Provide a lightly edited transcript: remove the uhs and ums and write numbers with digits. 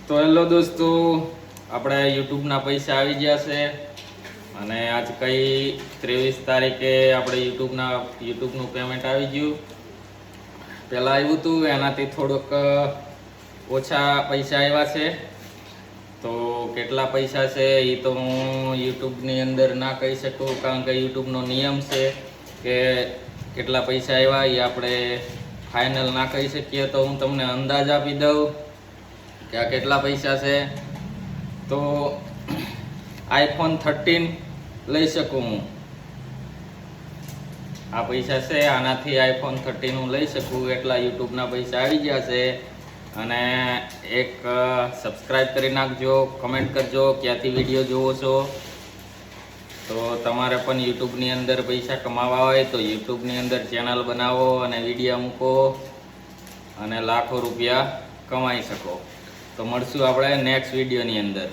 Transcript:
તો હેલો દોસ્તો, આપણે યુટ્યુબના પૈસા આવી ગયા છે અને આજ કઈ 23 તારીખે આપણે યુટ્યુબનું પેમેન્ટ આવી ગયું. પહેલાં આવ્યું હતું એનાથી થોડોક ઓછા પૈસા આવ્યા છે. તો કેટલા પૈસા છે એ તો હું યુટ્યુબની અંદર ના કહી શકું, કારણ કે યુટ્યુબનો નિયમ છે કે કેટલા પૈસા આવ્યા એ આપણે ફાઇનલ ના કહી શકીએ. તો હું તમને અંદાજ આપી દઉં કે આ કેટલા પૈસા છે. તો iPhone 13 લઈ શકું હું. આ પૈસા છે, આનાથી iPhone 13 હું લઈ શકું એટલા યુટ્યુબના પૈસા આવી ગયા છે. અને એક સબસ્ક્રાઈબ કરી નાખજો, કમેન્ટ કરજો ક્યાંથી વિડીયો જોવો છો. તો તમારે પણ યુટ્યુબની અંદર પૈસા કમાવા હોય તો યુટ્યુબની અંદર ચેનલ બનાવો અને વિડીયો મૂકો અને લાખો રૂપિયા કમાઈ શકો. તો મળશું આપણે નેક્સ્ટ વિડીયોની અંદર.